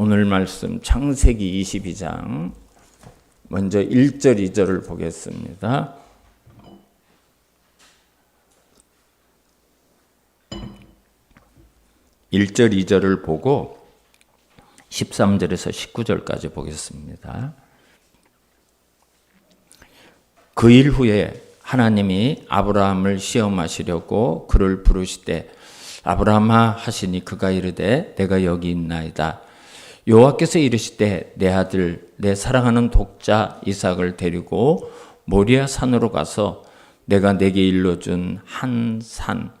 오늘 말씀 창세기 22장 먼저 1절 2절을 보겠습니다. 1절 2절을 보고 13절에서 19절까지 보겠습니다. 그 일 후에 하나님이 아브라함을 시험하시려고 그를 부르시되 아브라함아 하시니 그가 이르되 내가 여기 있나이다. 여호와께서 이르시되 내 아들 내 사랑하는 독자 이삭을 데리고 모리아 산으로 가서 내가 내게 일러준 한 산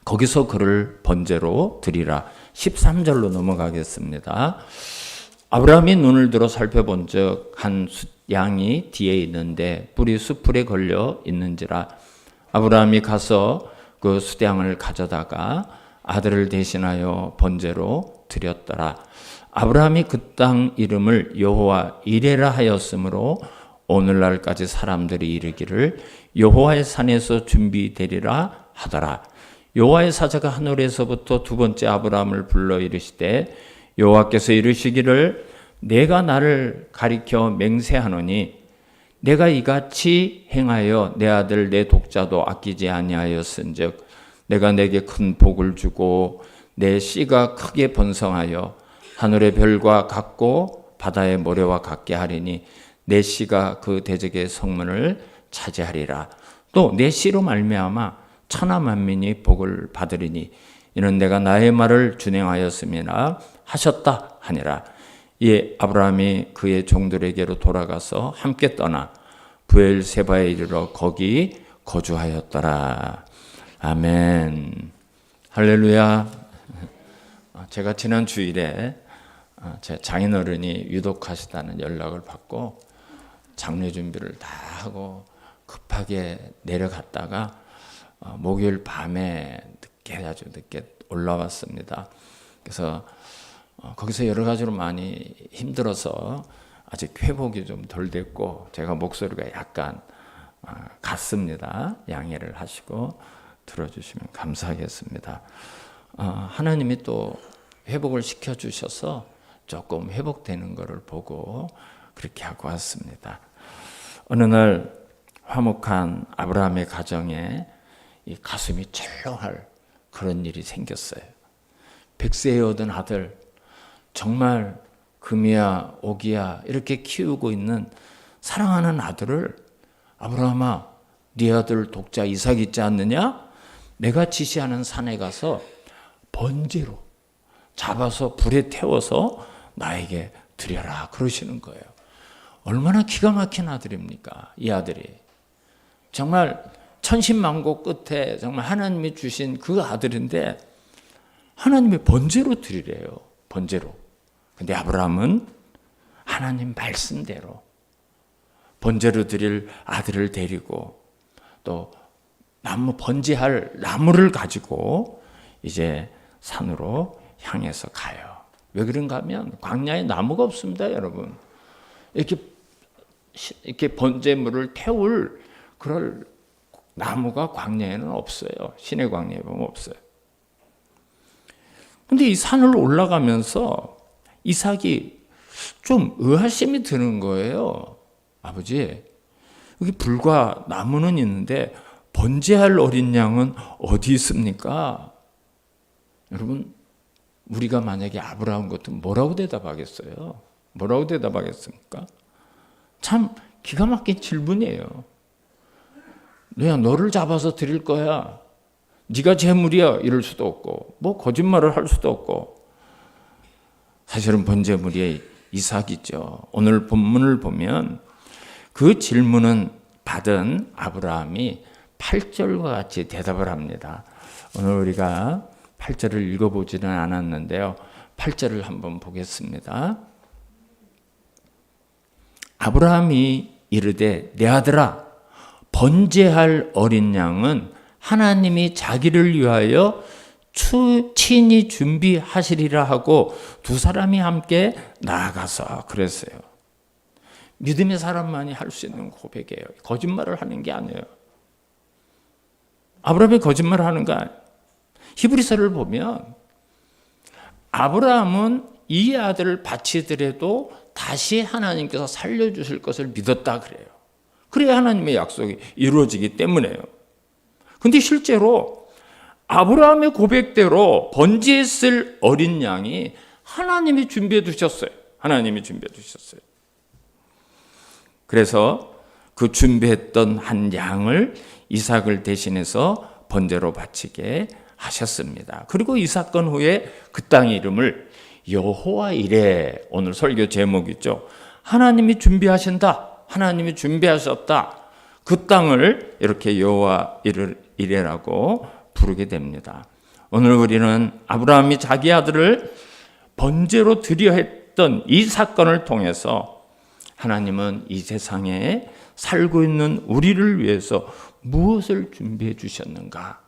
거기서 그를 번제로 드리라. 13절로 넘어가겠습니다. 아브라함이 눈을 들어 살펴본 적 한 양이 뒤에 있는데 뿔이 수풀에 걸려 있는지라. 아브라함이 가서 그 숫양을 가져다가 아들을 대신하여 번제로 드렸더라. 아브라함이 그 땅 이름을 여호와 이레라 하였으므로 오늘날까지 사람들이 이르기를 여호와의 산에서 준비되리라 하더라. 여호와의 사자가 하늘에서부터 두 번째 아브라함을 불러 이르시되 여호와께서 이르시기를 내가 나를 가리켜 맹세하노니 내가 이같이 행하여 내 아들 내 독자도 아끼지 아니하였은즉 내가 내게 큰 복을 주고 내 씨가 크게 번성하여 하늘의 별과 같고 바다의 모래와 같게 하리니 내 씨가 그 대적의 성문을 차지하리라. 또 내 씨로 말미암아 천하 만민이 복을 받으리니 이는 내가 나의 말을 준행하였음이나 하셨다 하니라. 이에 아브라함이 그의 종들에게로 돌아가서 함께 떠나 브엘세바에 이르러 거기 거주하였더라. 아멘. 할렐루야. 제가 지난 주일에 제 장인어른이 유독하시다는 연락을 받고 장례 준비를 다 하고 급하게 내려갔다가 목요일 밤에 아주 늦게 올라왔습니다. 그래서 거기서 여러 가지로 많이 힘들어서 아직 회복이 좀 덜 됐고 제가 목소리가 약간 갔습니다. 양해를 하시고 들어주시면 감사하겠습니다. 하나님이 또 회복을 시켜주셔서 조금 회복되는 것을 보고 그렇게 하고 왔습니다. 어느 날 화목한 아브라함의 가정에 이 가슴이 철렁할 그런 일이 생겼어요. 100세에 얻은 아들, 정말 금이야 옥이야 이렇게 키우고 있는 사랑하는 아들을 아브라함아 네 아들 독자 이삭 있지 않느냐? 내가 지시하는 산에 가서 번제로 잡아서 불에 태워서 나에게 드려라 그러시는 거예요. 얼마나 기가 막힌 아들입니까? 이 아들이 정말 천신만고 끝에 정말 하나님이 주신 그 아들인데 하나님이 번제로 드리래요. 번제로. 근데 아브라함은 하나님 말씀대로 번제로 드릴 아들을 데리고 또 나무 번제할 나무를 가지고 이제 산으로 향해서 가요. 왜 그런가 하면 광야에 나무가 없습니다, 여러분. 이렇게 번제물을 태울 그럴 나무가 광야에는 없어요. 시내 광야에 보면 없어요. 근데 이 산을 올라가면서 이삭이 좀 의아심이 드는 거예요. 아버지, 여기 불과 나무는 있는데 번제할 어린 양은 어디 있습니까? 여러분, 우리가 만약에 아브라함 같으면 뭐라고 대답하겠어요? 뭐라고 대답하겠습니까? 참 기가 막힌 질문이에요. 내가 너를 잡아서 드릴 거야. 네가 재물이야. 이럴 수도 없고 뭐 거짓말을 할 수도 없고 사실은 번제물이 이삭이죠. 오늘 본문을 보면 그 질문은 받은 아브라함이 8절과 같이 대답을 합니다. 오늘 우리가 8절을 읽어보지는 않았는데요. 8절을 한번 보겠습니다. 아브라함이 이르되 내 아들아 번제할 어린 양은 하나님이 자기를 위하여 친히 준비하시리라 하고 두 사람이 함께 나아가서 그랬어요. 믿음의 사람만이 할 수 있는 고백이에요. 거짓말을 하는 게 아니에요. 아브라함이 거짓말을 하는 거 아니에요. 히브리서를 보면 아브라함은 이 아들을 바치더라도 다시 하나님께서 살려주실 것을 믿었다 그래요. 그래야 하나님의 약속이 이루어지기 때문에요. 근데 실제로 아브라함의 고백대로 번제했을 어린 양이 하나님이 준비해 두셨어요. 하나님이 준비해 두셨어요. 그래서 그 준비했던 한 양을 이삭을 대신해서 번제로 바치게 하셨습니다. 그리고 이 사건 후에 그 땅의 이름을 여호와 이레, 오늘 설교 제목이죠. 하나님이 준비하신다. 하나님이 준비하셨다. 그 땅을 이렇게 여호와 이레라고 부르게 됩니다. 오늘 우리는 아브라함이 자기 아들을 번제로 드려 했던 이 사건을 통해서 하나님은 이 세상에 살고 있는 우리를 위해서 무엇을 준비해 주셨는가?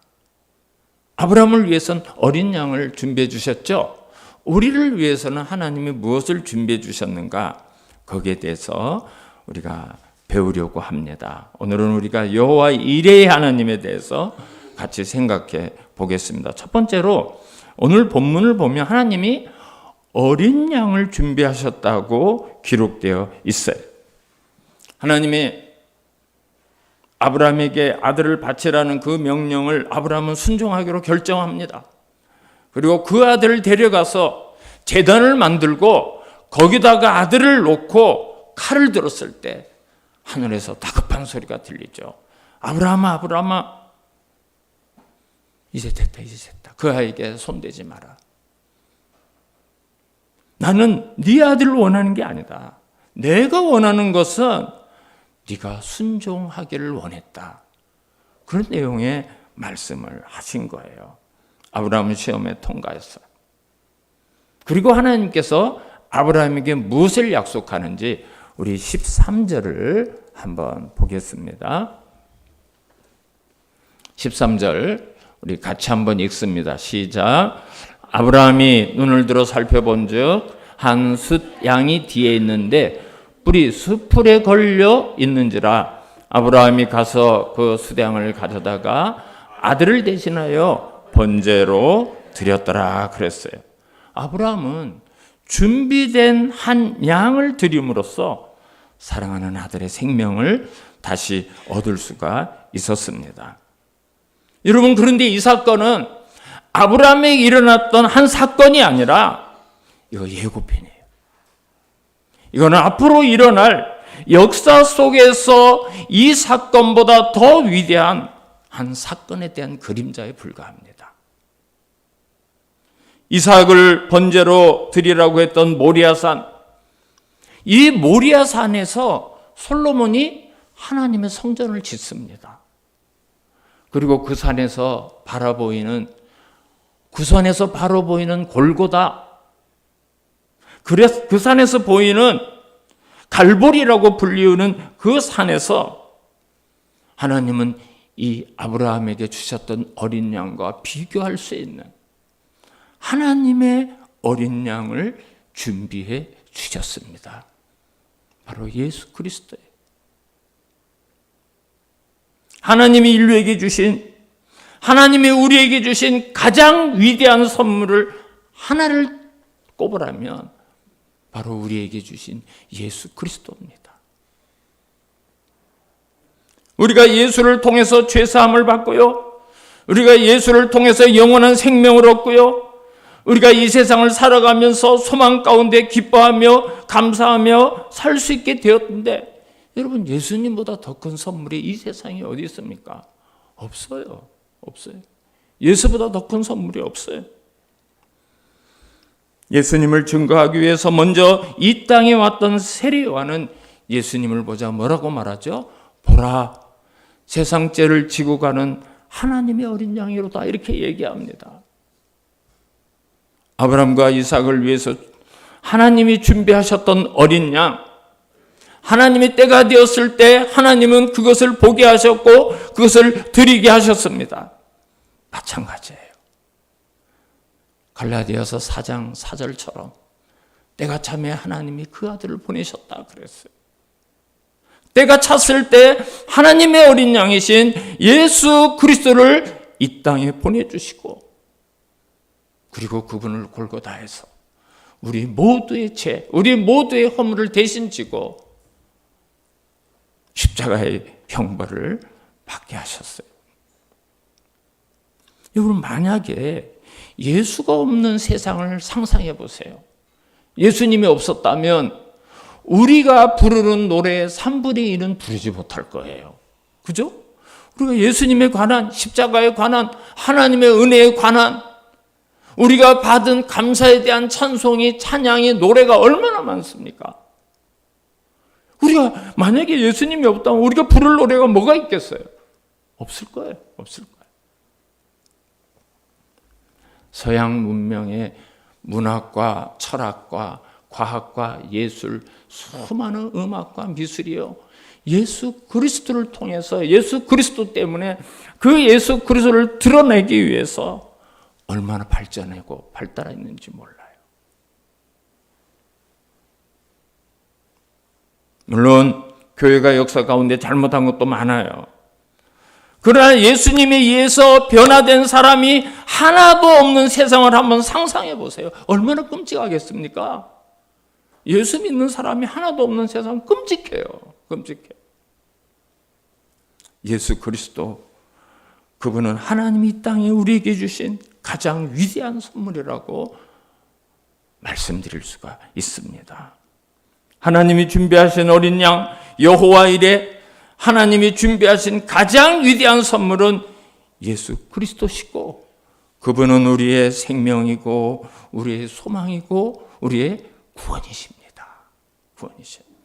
아브라함을 위해서는 어린 양을 준비해 주셨죠. 우리를 위해서는 하나님이 무엇을 준비해 주셨는가? 거기에 대해서 우리가 배우려고 합니다. 오늘은 우리가 여호와 이레의 하나님에 대해서 같이 생각해 보겠습니다. 첫 번째로 오늘 본문을 보면 하나님이 어린 양을 준비하셨다고 기록되어 있어요. 하나님이 아브라함에게 아들을 바치라는 그 명령을 아브라함은 순종하기로 결정합니다. 그리고 그 아들을 데려가서 제단을 만들고 거기다가 아들을 놓고 칼을 들었을 때 하늘에서 다급한 소리가 들리죠. 아브라함아, 아브라함아, 이제 됐다, 이제 됐다. 그 아이에게 손대지 마라. 나는 네 아들을 원하는 게 아니다. 내가 원하는 것은 네가 순종하기를 원했다. 그런 내용의 말씀을 하신 거예요. 아브라함은 시험에 통과했어요. 그리고 하나님께서 아브라함에게 무엇을 약속하는지 우리 13절을 한번 보겠습니다. 13절 우리 같이 한번 읽습니다. 시작. 아브라함이 눈을 들어 살펴본즉 한 숫 양이 뒤에 있는데 뿔이 수풀에 걸려 있는지라 아브라함이 가서 그 숫양을 가져다가 아들을 대신하여 번제로 드렸더라 그랬어요. 아브라함은 준비된 한 양을 드림으로써 사랑하는 아들의 생명을 다시 얻을 수가 있었습니다. 여러분, 그런데 이 사건은 아브라함에게 일어났던 한 사건이 아니라 이거 예고편이에요. 이거는 앞으로 일어날 역사 속에서 이 사건보다 더 위대한 한 사건에 대한 그림자에 불과합니다. 이삭을 번제로 드리라고 했던 모리아산, 이 모리아산에서 솔로몬이 하나님의 성전을 짓습니다. 그리고 그 산에서 바라보이는 골고다, 그래서 그 산에서 보이는 갈보리라고 불리우는 그 산에서 하나님은 이 아브라함에게 주셨던 어린 양과 비교할 수 있는 하나님의 어린 양을 준비해 주셨습니다. 바로 예수 그리스도예요. 하나님이 인류에게 주신, 하나님이 우리에게 주신 가장 위대한 선물을 하나를 꼽으라면 바로 우리에게 주신 예수 그리스도입니다. 우리가 예수를 통해서 죄사함을 받고요, 우리가 예수를 통해서 영원한 생명을 얻고요, 우리가 이 세상을 살아가면서 소망 가운데 기뻐하며 감사하며 살 수 있게 되었는데, 여러분, 예수님보다 더 큰 선물이 이 세상에 어디 있습니까? 없어요. 없어요. 예수보다 더 큰 선물이 없어요. 예수님을 증거하기 위해서 먼저 이 땅에 왔던 세례요한은 예수님을 보자 뭐라고 말하죠? 보라, 세상 죄를 지고 가는 하나님의 어린 양이로다, 이렇게 얘기합니다. 아브라함과 이삭을 위해서 하나님이 준비하셨던 어린 양, 하나님의 때가 되었을 때 하나님은 그것을 보게 하셨고 그것을 드리게 하셨습니다. 마찬가지예요. 갈라디아서 4장 4절처럼 때가 차매 하나님이 그 아들을 보내셨다 그랬어요. 때가 찼을 때 하나님의 어린 양이신 예수 그리스도를 이 땅에 보내주시고, 그리고 그분을 골고다해서 우리 모두의 죄, 우리 모두의 허물을 대신 지고 십자가의 형벌을 받게 하셨어요. 여러분, 만약에 예수가 없는 세상을 상상해 보세요. 예수님이 없었다면 우리가 부르는 노래의 3분의 1은 부르지 못할 거예요. 그죠? 우리가 예수님에 관한, 십자가에 관한, 하나님의 은혜에 관한, 우리가 받은 감사에 대한 찬송이, 찬양이, 노래가 얼마나 많습니까? 우리가 만약에 예수님이 없다면 우리가 부를 노래가 뭐가 있겠어요? 없을 거예요. 없을 거예요. 서양 문명의 문학과 철학과 과학과 예술, 수많은 음악과 미술이요, 예수 그리스도를 통해서, 예수 그리스도 때문에 그 예수 그리스도를 드러내기 위해서 얼마나 발전하고 발달했는지 몰라요. 물론 교회가 역사 가운데 잘못한 것도 많아요. 그러나 예수님에 의해서 변화된 사람이 하나도 없는 세상을 한번 상상해 보세요. 얼마나 끔찍하겠습니까? 예수 믿는 사람이 하나도 없는 세상, 끔찍해요. 끔찍해요. 예수 그리스도, 그분은 하나님이 이 땅에 우리에게 주신 가장 위대한 선물이라고 말씀드릴 수가 있습니다. 하나님이 준비하신 어린 양 여호와 이레, 하나님이 준비하신 가장 위대한 선물은 예수 그리스도시고, 그분은 우리의 생명이고 우리의 소망이고 우리의 구원이십니다. 구원이십니다.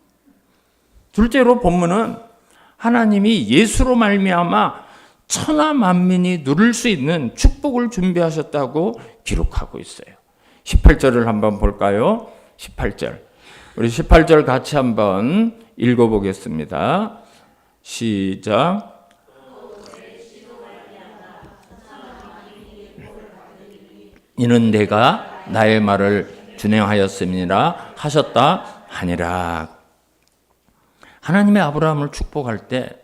둘째로 본문은 하나님이 예수로 말미암아 천하 만민이 누릴 수 있는 축복을 준비하셨다고 기록하고 있어요. 18절을 한번 볼까요? 18절. 우리 18절 같이 한번 읽어보겠습니다. 시작. 이는 내가 나의 말을 준행하였음이라 하셨다 하니라. 하나님의 아브라함을 축복할 때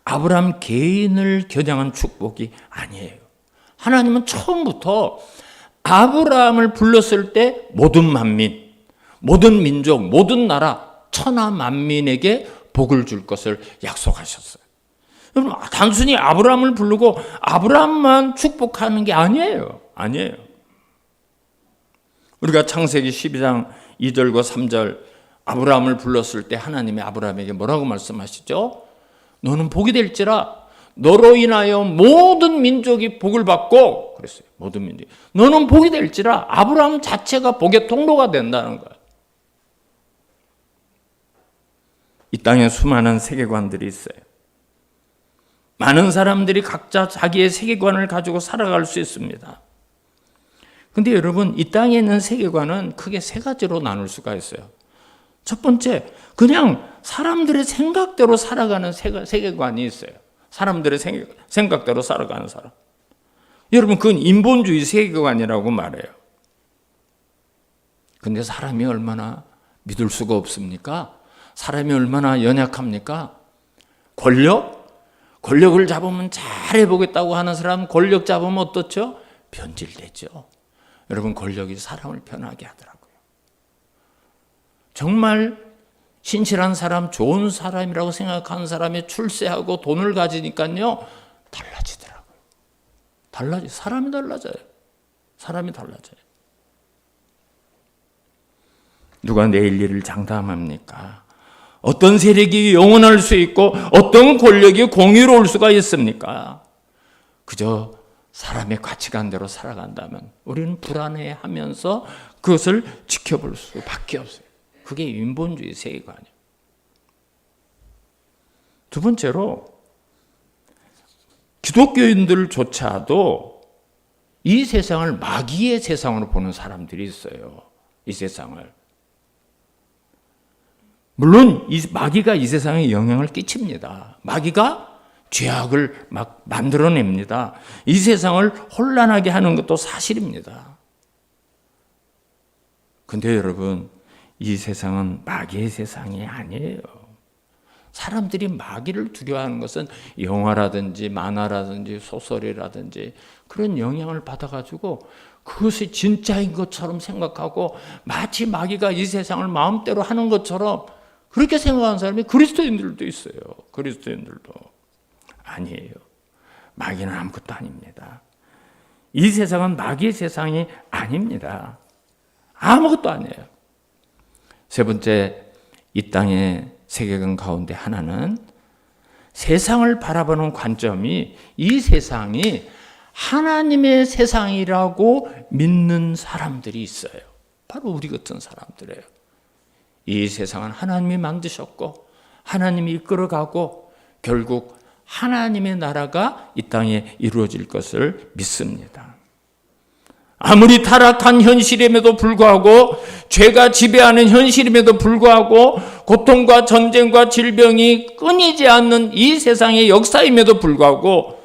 아브라함 개인을 겨냥한 축복이 아니에요. 하나님은 처음부터 아브라함을 불렀을 때 모든 만민, 모든 민족, 모든 나라, 천하 만민에게 복을 줄 것을 약속하셨어요. 여러분, 단순히 아브라함을 부르고 아브라함만 축복하는 게 아니에요. 아니에요. 우리가 창세기 12장 2절과 3절 아브라함을 불렀을 때 하나님이 아브라함에게 뭐라고 말씀하시죠? 너는 복이 될지라 너로 인하여 모든 민족이 복을 받고, 그랬어요. 모든 민족이. 너는 복이 될지라, 아브라함 자체가 복의 통로가 된다는 거예요. 이 땅에 수많은 세계관들이 있어요. 많은 사람들이 각자 자기의 세계관을 가지고 살아갈 수 있습니다. 근데 여러분, 이 땅에 있는 세계관은 크게 세 가지로 나눌 수가 있어요. 첫 번째, 그냥 사람들의 생각대로 살아가는 세계관이 있어요. 사람들의 생각대로 살아가는 사람. 여러분, 그건 인본주의 세계관이라고 말해요. 근데 사람이 얼마나 믿을 수가 없습니까? 사람이 얼마나 연약합니까? 권력을 잡으면 잘해보겠다고 하는 사람, 권력 잡으면 어떻죠? 변질되죠. 여러분, 권력이 사람을 변하게 하더라고요. 정말 신실한 사람, 좋은 사람이라고 생각하는 사람이 출세하고 돈을 가지니까요, 달라지더라고요. 사람이 달라져요. 사람이 달라져요. 누가 내일 일을 장담합니까? 어떤 세력이 영원할 수 있고 어떤 권력이 공유로울 수가 있습니까? 그저 사람의 가치관대로 살아간다면 우리는 불안해하면서 그것을 지켜볼 수밖에 없어요. 그게 인본주의 세계관이에요. 두 번째로, 기독교인들조차도 이 세상을 마귀의 세상으로 보는 사람들이 있어요. 이 세상을. 물론 이 마귀가 이 세상에 영향을 끼칩니다. 마귀가 죄악을 막 만들어냅니다. 이 세상을 혼란하게 하는 것도 사실입니다. 근데 여러분, 이 세상은 마귀의 세상이 아니에요. 사람들이 마귀를 두려워하는 것은 영화라든지 만화라든지 소설이라든지 그런 영향을 받아가지고 그것이 진짜인 것처럼 생각하고 마치 마귀가 이 세상을 마음대로 하는 것처럼 그렇게 생각하는 사람이 그리스도인들도 있어요. 그리스도인들도. 아니에요. 마귀는 아무것도 아닙니다. 이 세상은 마귀의 세상이 아닙니다. 아무것도 아니에요. 세 번째, 이 땅의 세계관 가운데 하나는 세상을 바라보는 관점이 이 세상이 하나님의 세상이라고 믿는 사람들이 있어요. 바로 우리 같은 사람들이에요. 이 세상은 하나님이 만드셨고 하나님이 이끌어가고 결국 하나님의 나라가 이 땅에 이루어질 것을 믿습니다. 아무리 타락한 현실임에도 불구하고 죄가 지배하는 현실임에도 불구하고 고통과 전쟁과 질병이 끊이지 않는 이 세상의 역사임에도 불구하고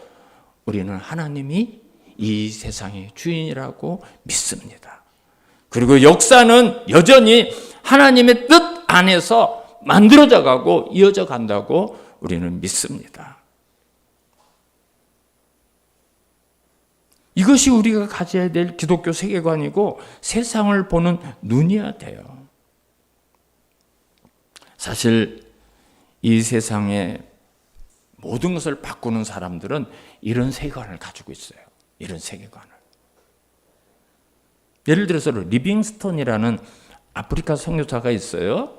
우리는 하나님이 이 세상의 주인이라고 믿습니다. 그리고 역사는 여전히 하나님의 뜻 안에서 만들어져 가고 이어져 간다고 우리는 믿습니다. 이것이 우리가 가져야 될 기독교 세계관이고 세상을 보는 눈이어야 돼요. 사실 이 세상의 모든 것을 바꾸는 사람들은 이런 세계관을 가지고 있어요. 이런 세계관을. 예를 들어서 리빙스턴이라는 아프리카 선교사가 있어요.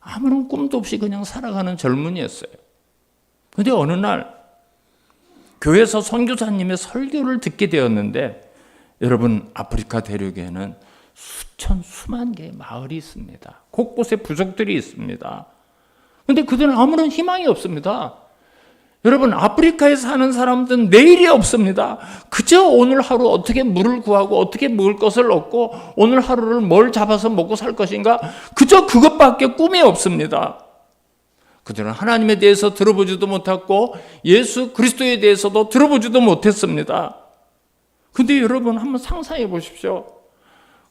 아무런 꿈도 없이 그냥 살아가는 젊은이였어요. 그런데 어느 날 교회에서 선교사님의 설교를 듣게 되었는데, 여러분, 아프리카 대륙에는 수만 개의 마을이 있습니다. 곳곳에 부족들이 있습니다. 그런데 그들은 아무런 희망이 없습니다. 여러분, 아프리카에 사는 사람들은 내일이 없습니다. 그저 오늘 하루 어떻게 물을 구하고 어떻게 먹을 것을 얻고 오늘 하루를 뭘 잡아서 먹고 살 것인가, 그저 그것밖에 꿈이 없습니다. 그들은 하나님에 대해서 들어보지도 못했고 예수 그리스도에 대해서도 들어보지도 못했습니다. 그런데 여러분, 한번 상상해 보십시오.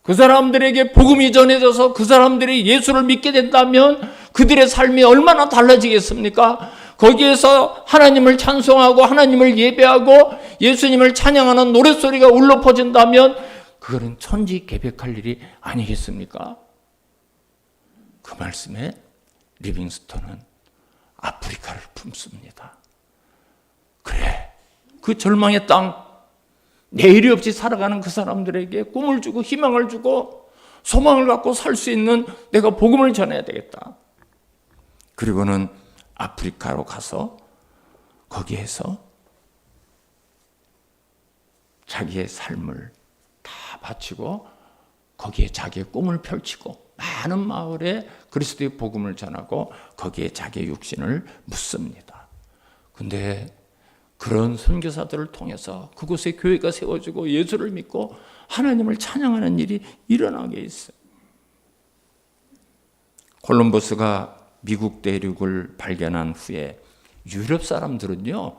그 사람들에게 복음이 전해져서 그 사람들이 예수를 믿게 된다면 그들의 삶이 얼마나 달라지겠습니까? 거기에서 하나님을 찬송하고 하나님을 예배하고 예수님을 찬양하는 노랫소리가 울려 퍼진다면 그거는 천지개벽할 일이 아니겠습니까? 그 말씀에 리빙스턴은 아프리카를 품습니다. 그래, 그 절망의 땅, 내일이 없이 살아가는 그 사람들에게 꿈을 주고 희망을 주고 소망을 갖고 살 수 있는 내가 복음을 전해야 되겠다. 그리고는 아프리카로 가서 거기에서 자기의 삶을 다 바치고 거기에 자기의 꿈을 펼치고 많은 마을에 그리스도의 복음을 전하고 거기에 자기의 육신을 묻습니다. 그런데 그런 선교사들을 통해서 그곳에 교회가 세워지고 예수를 믿고 하나님을 찬양하는 일이 일어나게 있어요. 콜럼버스가 미국 대륙을 발견한 후에 유럽 사람들은요,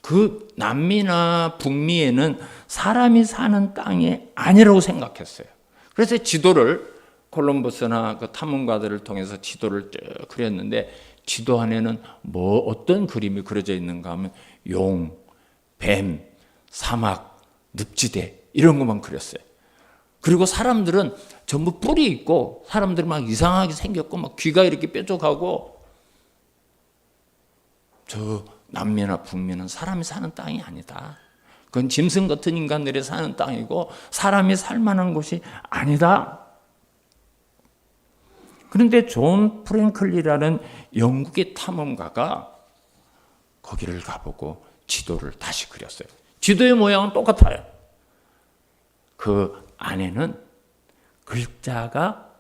그 남미나 북미에는 사람이 사는 땅이 아니라고 생각했어요. 그래서 지도를 콜럼버스나 그 탐험가들을 통해서 지도를 쭉 그렸는데 지도 안에는 어떤 그림이 그려져 있는가 하면 용, 뱀, 사막, 늪지대 이런 것만 그렸어요. 그리고 사람들은 전부 뿔이 있고 사람들은 막 이상하게 생겼고 막 귀가 이렇게 뾰족하고, 저 남미나 북미는 사람이 사는 땅이 아니다. 그건 짐승 같은 인간들이 사는 땅이고 사람이 살 만한 곳이 아니다. 그런데 존 프랭클리라는 영국의 탐험가가 거기를 가보고 지도를 다시 그렸어요. 지도의 모양은 똑같아요. 그 안에는 글자가,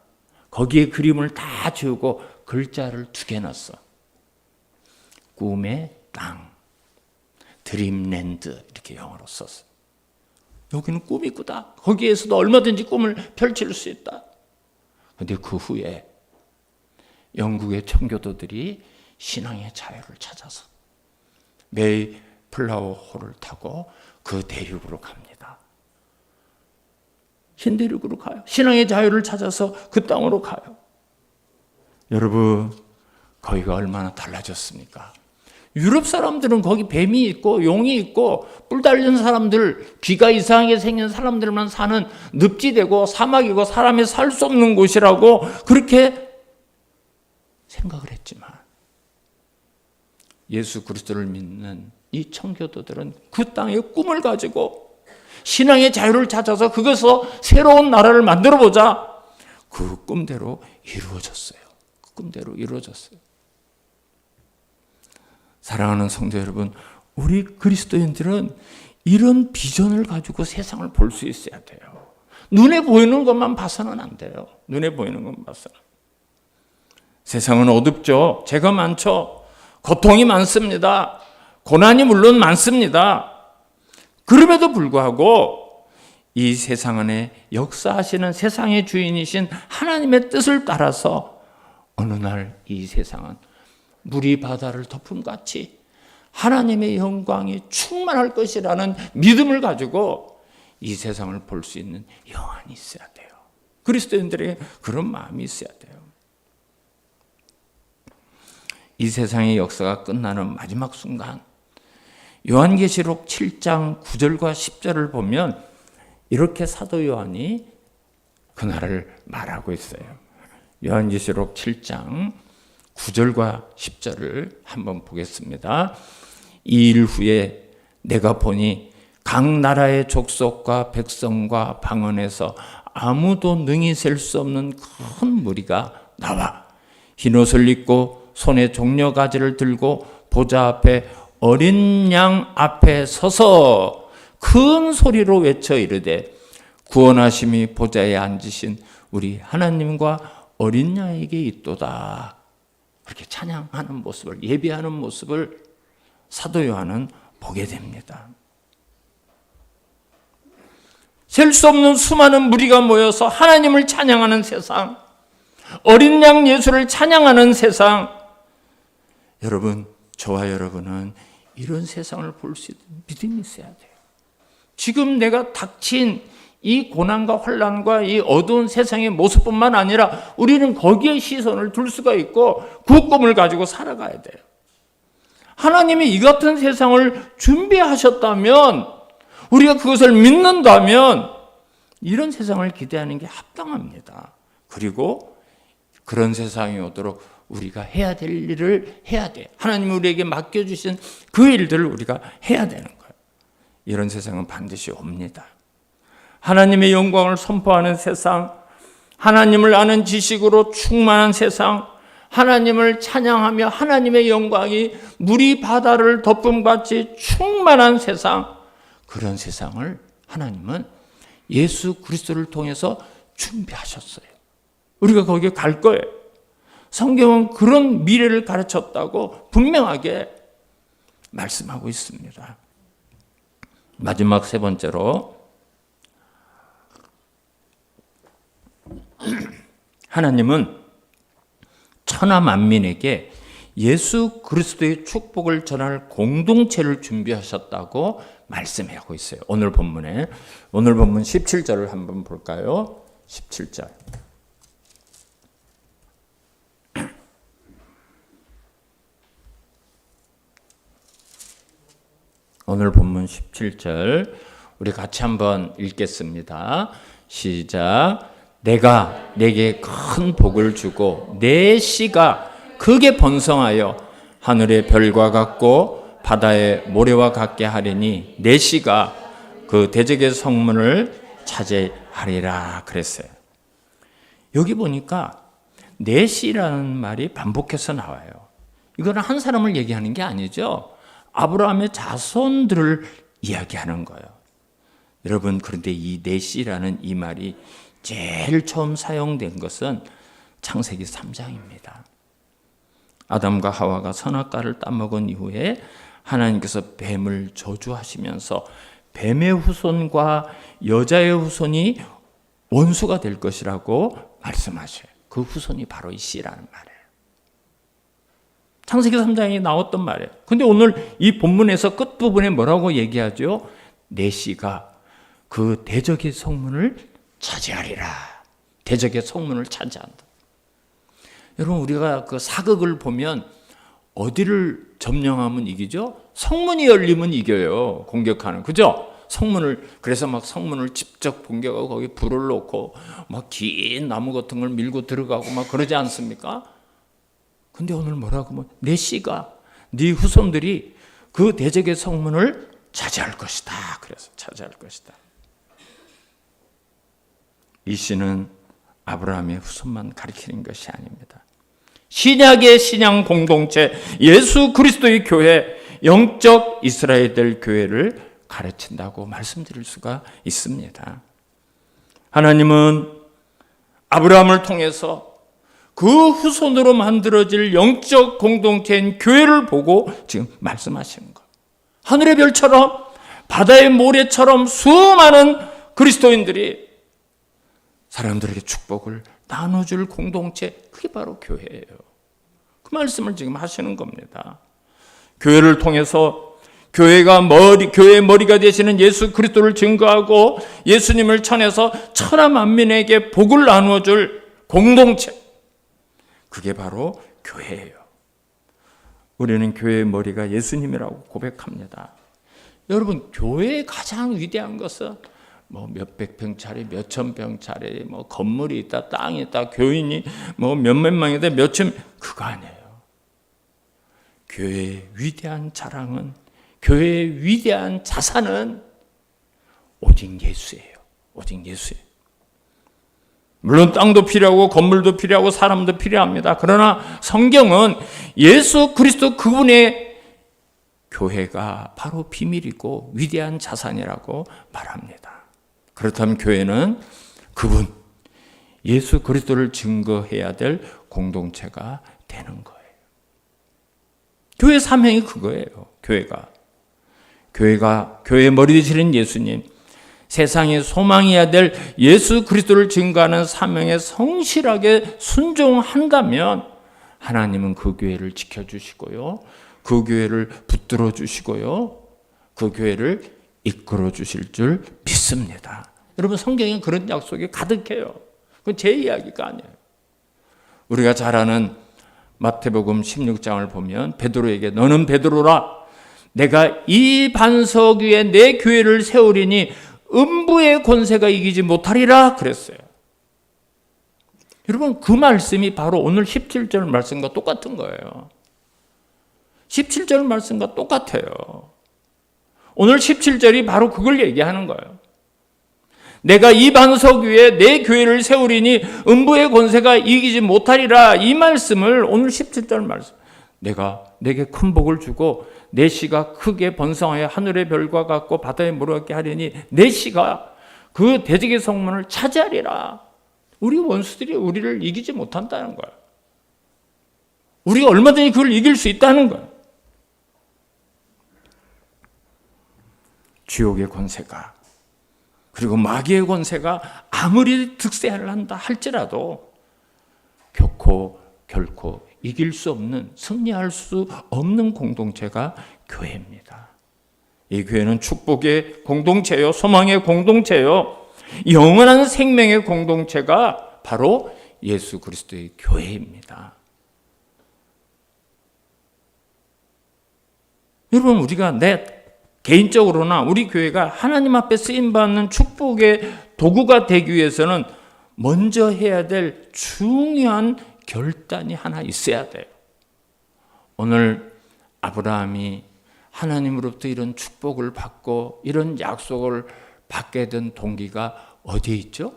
거기에 그림을 다 지우고 글자를 2개 놨어. 꿈의 땅, 드림랜드 이렇게 영어로 썼어. 여기는 꿈이 꾸다. 거기에서도 얼마든지 꿈을 펼칠 수 있다. 그런데 그 후에 영국의 청교도들이 신앙의 자유를 찾아서 메이플라워 호를 타고 그 대륙으로 갑니다. 신대륙으로 가요. 신앙의 자유를 찾아서 그 땅으로 가요. 여러분, 거기가 얼마나 달라졌습니까? 유럽 사람들은 거기 뱀이 있고 용이 있고 뿔 달린 사람들, 귀가 이상하게 생긴 사람들만 사는 늪지대고 사막이고 사람이 살 수 없는 곳이라고 그렇게 생각을 했지만, 예수 그리스도를 믿는 이 청교도들은 그 땅의 꿈을 가지고 신앙의 자유를 찾아서 그것으로 새로운 나라를 만들어보자. 그 꿈대로 이루어졌어요. 그 꿈대로 이루어졌어요. 사랑하는 성도 여러분, 우리 그리스도인들은 이런 비전을 가지고 세상을 볼 수 있어야 돼요. 눈에 보이는 것만 봐서는 안 돼요. 눈에 보이는 것만 봐서는. 세상은 어둡죠. 죄가 많죠. 고통이 많습니다. 고난이 물론 많습니다. 그럼에도 불구하고 이 세상 안에 역사하시는 세상의 주인이신 하나님의 뜻을 따라서 어느 날 이 세상은 물이 바다를 덮음같이 하나님의 영광이 충만할 것이라는 믿음을 가지고 이 세상을 볼 수 있는 영안이 있어야 돼요. 그리스도인들에게 그런 마음이 있어야 돼요. 이 세상의 역사가 끝나는 마지막 순간, 요한계시록 7장 9절과 10절을 보면 이렇게 사도 요한이 그날을 말하고 있어요. 요한계시록 7장 9절과 10절을 한번 보겠습니다. 이 일 후에 내가 보니 각 나라의 족속과 백성과 방언에서 아무도 능히 셀 수 없는 큰 무리가 나와 흰 옷을 입고 손에 종려가지를 들고 보좌 앞에 어린 양 앞에 서서 큰 소리로 외쳐 이르되 구원하심이 보좌에 앉으신 우리 하나님과 어린 양에게 있도다. 그렇게 찬양하는 모습을, 예배하는 모습을 사도 요한은 보게 됩니다. 셀 수 없는 수많은 무리가 모여서 하나님을 찬양하는 세상, 어린 양 예수를 찬양하는 세상. 여러분, 저와 여러분은 이런 세상을 볼 수 있는 믿음이 있어야 돼요. 지금 내가 닥친 이 고난과 환난과 이 어두운 세상의 모습뿐만 아니라 우리는 거기에 시선을 둘 수가 있고 그 꿈을 가지고 살아가야 돼요. 하나님이 이 같은 세상을 준비하셨다면, 우리가 그것을 믿는다면 이런 세상을 기대하는 게 합당합니다. 그리고 그런 세상이 오도록 우리가 해야 될 일을 해야 돼. 하나님이 우리에게 맡겨주신 그 일들을 우리가 해야 되는 거예요. 이런 세상은 반드시 옵니다. 하나님의 영광을 선포하는 세상, 하나님을 아는 지식으로 충만한 세상, 하나님을 찬양하며 하나님의 영광이 물이 바다를 덮음같이 충만한 세상, 그런 세상을 하나님은 예수 그리스도를 통해서 준비하셨어요. 우리가 거기에 갈 거예요. 성경은 그런 미래를 가르쳤다고 분명하게 말씀하고 있습니다. 마지막 세 번째로, 하나님은 천하 만민에게 예수 그리스도의 축복을 전할 공동체를 준비하셨다고 말씀하고 있어요. 오늘 본문 17절을 한번 볼까요? 17절. 오늘 본문 17절 우리 같이 한번 읽겠습니다. 시작. 내가 내게 큰 복을 주고 내 씨가 크게 번성하여 하늘의 별과 같고 바다의 모래와 같게 하리니 내 씨가 그 대적의 성문을 차지하리라 그랬어요. 여기 보니까 내 씨라는 말이 반복해서 나와요. 이거는 한 사람을 얘기하는 게 아니죠. 아브라함의 자손들을 이야기하는 거예요. 여러분, 그런데 이 내 씨라는 이 말이 제일 처음 사용된 것은 창세기 3장입니다. 아담과 하와가 선악과를 따먹은 이후에 하나님께서 뱀을 저주하시면서 뱀의 후손과 여자의 후손이 원수가 될 것이라고 말씀하셔요. 그 후손이 바로 이 씨라는 말이에요. 창세기 3장에 나왔던 말이에요. 근데 오늘 이 본문에서 끝부분에 뭐라고 얘기하죠? 내 씨가 그 대적의 성문을 차지하리라. 대적의 성문을 차지한다. 여러분, 우리가 그 사극을 보면 어디를 점령하면 이기죠? 성문이 열리면 이겨요. 공격하는. 그죠? 그래서 막 성문을 직접 공격하고 거기 불을 놓고 막 긴 나무 같은 걸 밀고 들어가고 막 그러지 않습니까? 근데 오늘 뭐라고 하면 내 씨가, 네 후손들이 그 대적의 성문을 차지할 것이다. 그래서 차지할 것이다. 이 씨는 아브라함의 후손만 가리키는 것이 아닙니다. 신약의 신앙 공동체 예수 그리스도의 교회, 영적 이스라엘 교회를 가르친다고 말씀드릴 수가 있습니다. 하나님은 아브라함을 통해서 그 후손으로 만들어질 영적 공동체인 교회를 보고 지금 말씀하시는 거예요. 하늘의 별처럼 바다의 모래처럼 수많은 그리스도인들이 사람들에게 축복을 나눠줄 공동체, 그게 바로 교회예요. 그 말씀을 지금 하시는 겁니다. 교회를 통해서 교회의 머리가 되시는 예수 그리스도를 증거하고 예수님을 전해서 천하 만민에게 복을 나누어줄 공동체, 그게 바로 교회예요. 우리는 교회의 머리가 예수님이라고 고백합니다. 여러분, 교회의 가장 위대한 것은 뭐 몇백 평짜리, 몇천 평짜리, 뭐 건물이 있다, 땅이 있다, 교인이 뭐 몇몇 명이다, 몇천, 그거 아니에요. 교회의 위대한 자랑은, 교회의 위대한 자산은 오직 예수예요. 오직 예수예요. 물론 땅도 필요하고 건물도 필요하고 사람도 필요합니다. 그러나 성경은 예수 그리스도 그분의 교회가 바로 비밀이고 위대한 자산이라고 말합니다. 그렇다면 교회는 그분 예수 그리스도를 증거해야 될 공동체가 되는 거예요. 교회 사명이 그거예요. 교회의 머리 되시는 예수님, 세상의 소망이어야 될 예수 그리스도를 증거하는 사명에 성실하게 순종한다면 하나님은 그 교회를 지켜주시고요, 그 교회를 붙들어 주시고요, 그 교회를 이끌어 주실 줄 믿습니다. 여러분, 성경에 그런 약속이 가득해요. 그건 제 이야기가 아니에요. 우리가 잘 아는 마태복음 16장을 보면 베드로에게 너는 베드로라, 내가 이 반석 위에 내 교회를 세우리니 음부의 권세가 이기지 못하리라 그랬어요. 여러분, 그 말씀이 바로 오늘 17절 말씀과 똑같은 거예요. 17절 말씀과 똑같아요. 오늘 17절이 바로 그걸 얘기하는 거예요. 내가 이 반석 위에 내 교회를 세우리니 음부의 권세가 이기지 못하리라, 이 말씀을 오늘 17절 말씀, 내가 내게 큰 복을 주고 내 씨가 크게 번성하여 하늘의 별과 같고 바다의 모래 같게 하리니 내 씨가 그 대적의 성문을 차지하리라. 우리 원수들이 우리를 이기지 못한다는 거예요. 우리가 얼마든지 그걸 이길 수 있다는 거예요. 지옥의 권세가, 그리고 마귀의 권세가 아무리 득세를 한다 할지라도 결코 이길 수 없는, 승리할 수 없는 공동체가 교회입니다. 이 교회는 축복의 공동체요, 소망의 공동체요, 영원한 생명의 공동체가 바로 예수 그리스도의 교회입니다. 여러분, 우리가 개인적으로나 우리 교회가 하나님 앞에 쓰임받는 축복의 도구가 되기 위해서는 먼저 해야 될 중요한 결단이 하나 있어야 돼요. 오늘 아브라함이 하나님으로부터 이런 축복을 받고 이런 약속을 받게 된 동기가 어디에 있죠?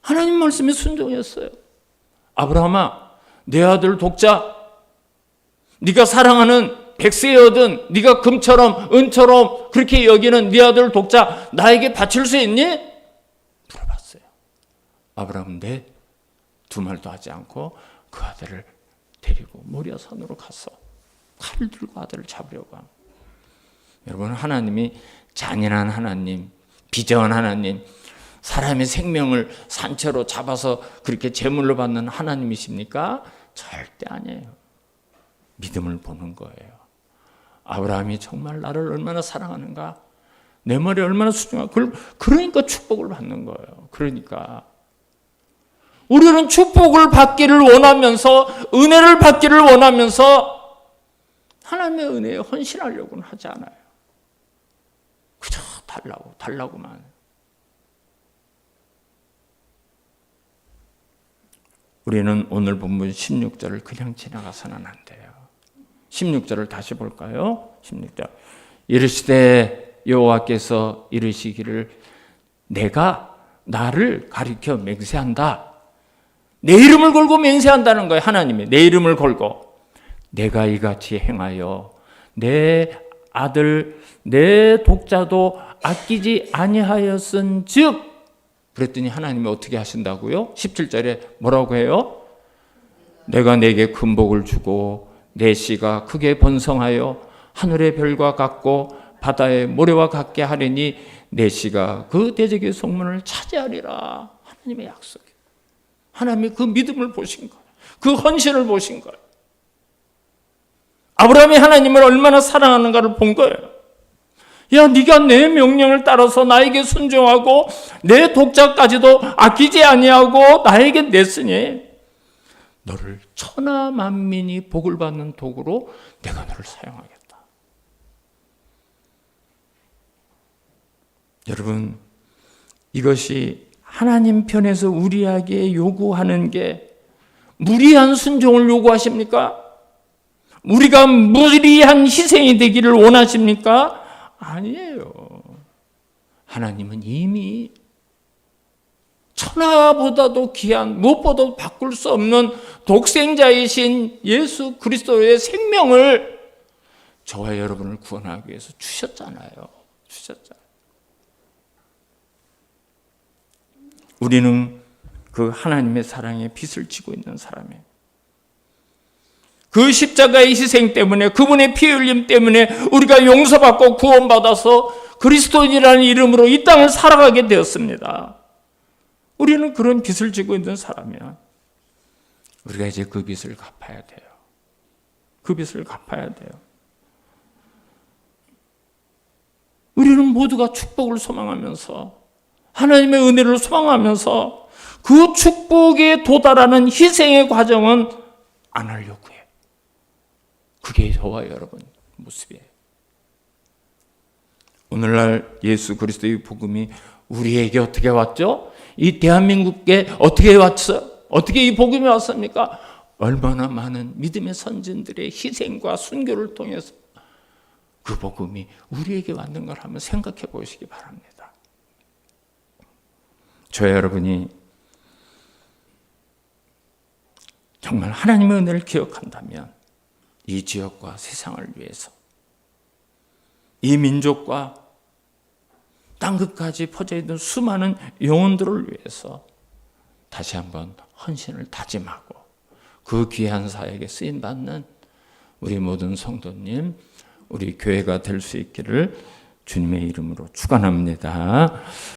하나님 말씀에 순종했어요. 아브라함아, 내 아들 독자, 네가 사랑하는 백세의 얻은, 네가 금처럼 은처럼 그렇게 여기는 네 아들 독자 나에게 바칠 수 있니? 물어봤어요. 아브라함은 네, 두 말도 하지 않고 그 아들을 데리고 모리아산으로 가서 칼을 들고 아들을 잡으려고 합니다. 여러분, 하나님이 잔인한 하나님, 비정한 하나님, 사람의 생명을 산채로 잡아서 그렇게 제물로 받는 하나님이십니까? 절대 아니에요. 믿음을 보는 거예요. 아브라함이 정말 나를 얼마나 사랑하는가, 내 말에 얼마나 순종하고, 그러니까 축복을 받는 거예요. 그러니까 우리는 축복을 받기를 원하면서, 은혜를 받기를 원하면서 하나님의 은혜에 헌신하려고는 하지 않아요. 그저 달라고만. 우리는 오늘 본문 16절을 그냥 지나가서는 안 돼요. 16절을 다시 볼까요? 16절. 이르시되 여호와께서 이르시기를 내가 나를 가리켜 맹세한다. 내 이름을 걸고 맹세한다는 거예요. 하나님이 내 이름을 걸고 내가 이같이 행하여 내 아들 내 독자도 아끼지 아니하였은즉, 그랬더니 하나님이 어떻게 하신다고요? 17절에 뭐라고 해요? 내가 내게 큰 복을 주고 내 씨가 크게 번성하여 하늘의 별과 같고 바다의 모래와 같게 하리니 내 씨가 그 대적의 성문을 차지하리라. 하나님의 약속이에요. 하나님이 그 믿음을 보신 거예요. 그 헌신을 보신 거예요. 아브라함이 하나님을 얼마나 사랑하는가를 본 거예요. 야, 네가 내 명령을 따라서 나에게 순종하고 내 독자까지도 아끼지 아니하고 나에게 냈으니 너를 천하 만민이 복을 받는 도구로 내가 너를 사용하겠다. 여러분, 이것이 하나님 편에서 우리에게 요구하는 게 무리한 순종을 요구하십니까? 우리가 무리한 희생이 되기를 원하십니까? 아니에요. 하나님은 이미 천하보다도 귀한, 무엇보다도 바꿀 수 없는 독생자이신 예수 그리스도의 생명을 저와 여러분을 구원하기 위해서 주셨잖아요. 우리는 그 하나님의 사랑에 빚을 지고 있는 사람이에요. 그 십자가의 희생 때문에, 그분의 피 흘림 때문에 우리가 용서받고 구원받아서 그리스도인이라는 이름으로 이 땅을 살아가게 되었습니다. 우리는 그런 빚을 지고 있는 사람이야. 우리가 이제 그 빚을 갚아야 돼요. 그 빚을 갚아야 돼요. 우리는 모두가 축복을 소망하면서, 하나님의 은혜를 소망하면서 그 축복에 도달하는 희생의 과정은 안 하려고 해요. 그게 저와 여러분 모습이에요. 오늘날 예수 그리스도의 복음이 우리에게 어떻게 왔죠? 이 대한민국에 어떻게 왔어요? 어떻게 이 복음이 왔습니까? 얼마나 많은 믿음의 선진들의 희생과 순교를 통해서 그 복음이 우리에게 왔는 걸 한번 생각해 보시기 바랍니다. 저와 여러분이 정말 하나님의 은혜를 기억한다면 이 지역과 세상을 위해서, 이 민족과 땅끝까지 퍼져 있는 수많은 영혼들을 위해서 다시 한번 헌신을 다짐하고 그 귀한 사역에 쓰임받는 우리 모든 성도님, 우리 교회가 될 수 있기를 주님의 이름으로 축원합니다.